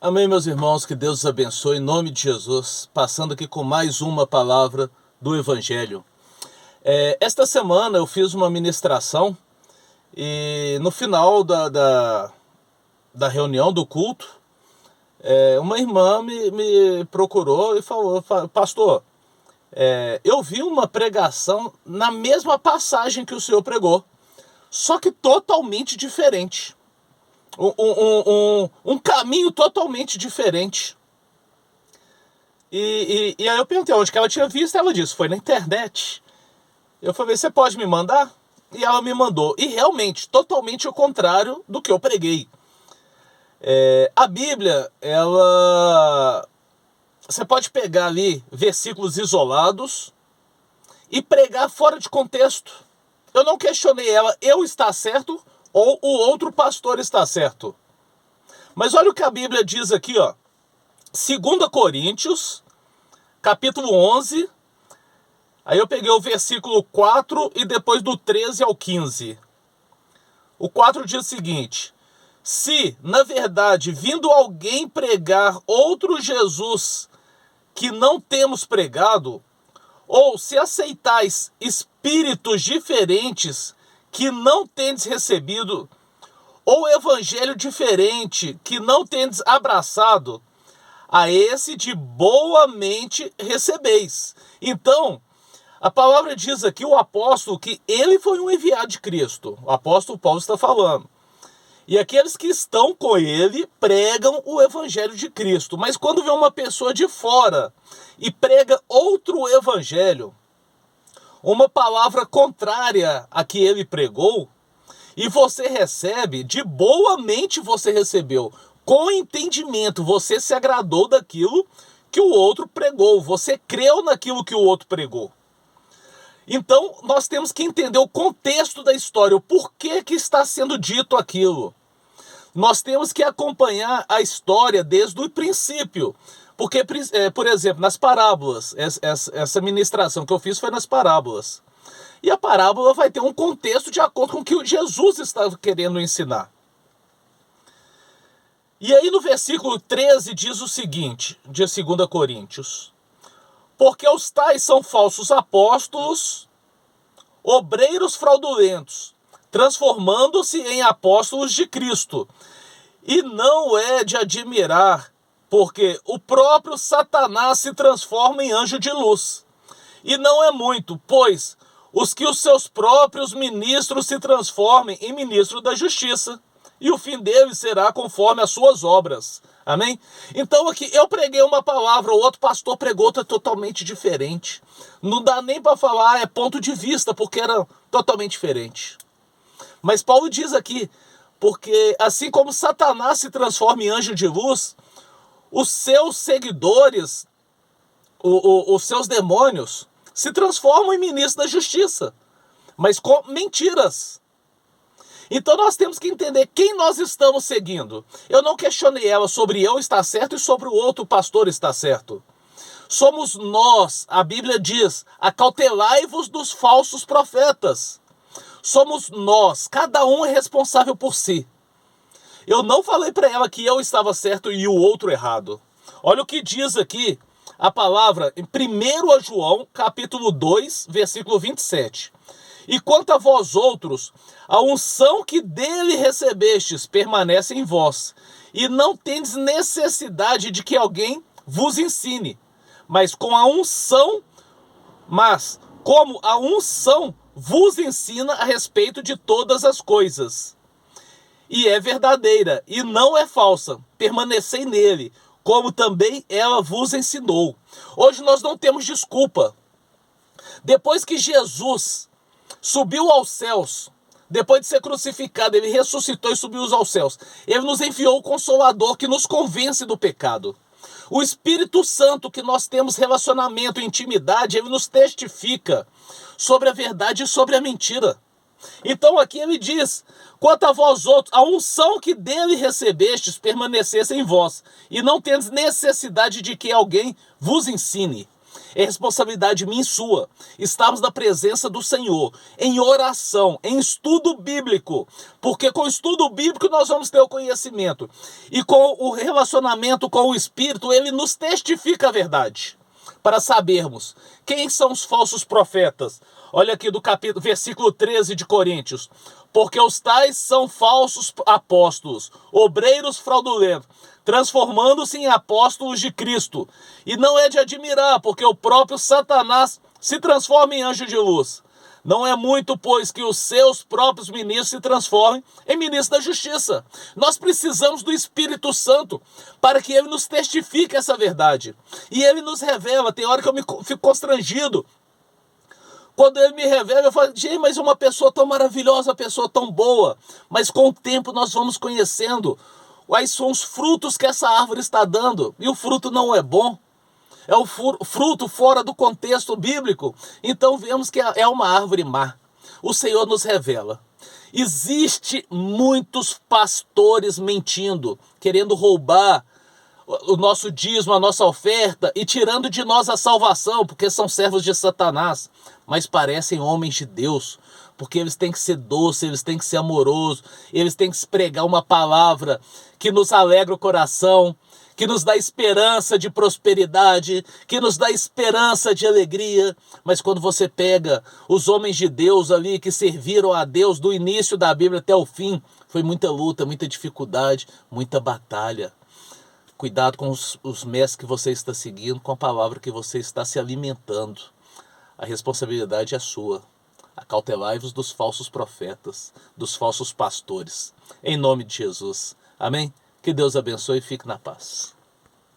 Amém, meus irmãos, que Deus os abençoe em nome de Jesus, passando aqui com mais uma palavra do Evangelho. Esta semana eu fiz uma ministração e no final da reunião do culto, uma irmã me procurou e falou: pastor, eu vi uma pregação na mesma passagem que o senhor pregou, só que totalmente diferente. Um caminho totalmente diferente. E aí eu perguntei onde que ela tinha visto. Ela disse: foi na internet. Eu falei: você pode me mandar? E ela me mandou. E realmente, totalmente o contrário do que eu preguei. A Bíblia, você pode pegar ali versículos isolados e pregar fora de contexto. Eu não questionei ela: eu está certo ou o outro pastor está certo. Mas olha o que a Bíblia diz aqui, ó. 2 Coríntios, capítulo 11. Aí eu peguei o versículo 4 e depois do 13 ao 15. O 4 diz o seguinte: se, na verdade, vindo alguém pregar outro Jesus que não temos pregado, ou se aceitais espíritos diferentes que não tendes recebido, ou evangelho diferente que não tendes abraçado, a esse de boa mente recebeis. Então, a palavra diz aqui, o apóstolo, que ele foi um enviado de Cristo. O apóstolo Paulo está falando. E aqueles que estão com ele pregam o evangelho de Cristo. Mas quando vem uma pessoa de fora e prega outro evangelho, uma palavra contrária a que ele pregou, e você recebe, de boa mente você recebeu, com entendimento, você se agradou daquilo que o outro pregou, você creu naquilo que o outro pregou. Então nós temos que entender o contexto da história, o porquê que está sendo dito aquilo. Nós temos que acompanhar a história desde o princípio. Porque, por exemplo, nas parábolas, essa ministração que eu fiz foi nas parábolas. E a parábola vai ter um contexto de acordo com o que Jesus estava querendo ensinar. E aí no versículo 13 diz o seguinte, de 2 Coríntios: porque os tais são falsos apóstolos, obreiros fraudulentos, transformando-se em apóstolos de Cristo. E não é de admirar, porque o próprio Satanás se transforma em anjo de luz. E não é muito, pois os seus próprios ministros se transformem em ministros da justiça, e o fim deles será conforme as suas obras. Amém? Então aqui eu preguei uma palavra, o outro pastor pregou outra totalmente diferente. Não dá nem para falar, é ponto de vista, porque era totalmente diferente. Mas Paulo diz aqui, porque assim como Satanás se transforma em anjo de luz, os seus seguidores, os seus demônios, se transformam em ministros da justiça, mas com mentiras. Então nós temos que entender quem nós estamos seguindo. Eu não questionei ela sobre eu estar certo e sobre o outro pastor estar certo. Somos nós, a Bíblia diz: acautelai-vos dos falsos profetas. Somos nós, cada um é responsável por si. Eu não falei para ela que eu estava certo e o outro errado. Olha o que diz aqui a palavra em 1 João, capítulo 2, versículo 27. E quanto a vós outros, a unção que dele recebestes permanece em vós, e não tendes necessidade de que alguém vos ensine, como a unção vos ensina a respeito de todas as coisas. E é verdadeira, e não é falsa. Permanecei nele, como também ela vos ensinou. Hoje nós não temos desculpa. Depois que Jesus subiu aos céus, depois de ser crucificado, ele ressuscitou e subiu aos céus. Ele nos enviou o Consolador que nos convence do pecado. O Espírito Santo, que nós temos relacionamento, intimidade, ele nos testifica sobre a verdade e sobre a mentira. Então aqui ele diz: quanto a vós outros, a unção que dele recebestes permanecesse em vós, e não tendes necessidade de que alguém vos ensine. É responsabilidade minha e sua. Estamos na presença do Senhor, em oração, em estudo bíblico. Porque com o estudo bíblico nós vamos ter o conhecimento. E com o relacionamento com o Espírito, ele nos testifica a verdade. Para sabermos quem são os falsos profetas. Olha aqui do versículo 13 de Coríntios. Porque os tais são falsos apóstolos, obreiros fraudulentos, transformando-se em apóstolos de Cristo. E não é de admirar, porque o próprio Satanás se transforma em anjo de luz. Não é muito, pois, que os seus próprios ministros se transformem em ministros da justiça. Nós precisamos do Espírito Santo para que ele nos testifique essa verdade. E ele nos revela. Tem hora que eu fico constrangido. Quando ele me revela, eu falo, gente, mas uma pessoa tão maravilhosa, uma pessoa tão boa. Mas com o tempo nós vamos conhecendo quais são os frutos que essa árvore está dando. E o fruto não é bom. É o fruto fora do contexto bíblico. Então vemos que é uma árvore má. O Senhor nos revela. Existe muitos pastores mentindo, querendo roubar o nosso dízimo, a nossa oferta e tirando de nós a salvação, porque são servos de Satanás, mas parecem homens de Deus, porque eles têm que ser doces, eles têm que ser amorosos, eles têm que pregar uma palavra que nos alegra o coração, que nos dá esperança de prosperidade, que nos dá esperança de alegria. Mas quando você pega os homens de Deus ali que serviram a Deus do início da Bíblia até o fim, foi muita luta, muita dificuldade, muita batalha. Cuidado com os mestres que você está seguindo, com a palavra que você está se alimentando. A responsabilidade é sua. Acautelai-vos dos falsos profetas, dos falsos pastores. Em nome de Jesus. Amém? Que Deus abençoe e fique na paz.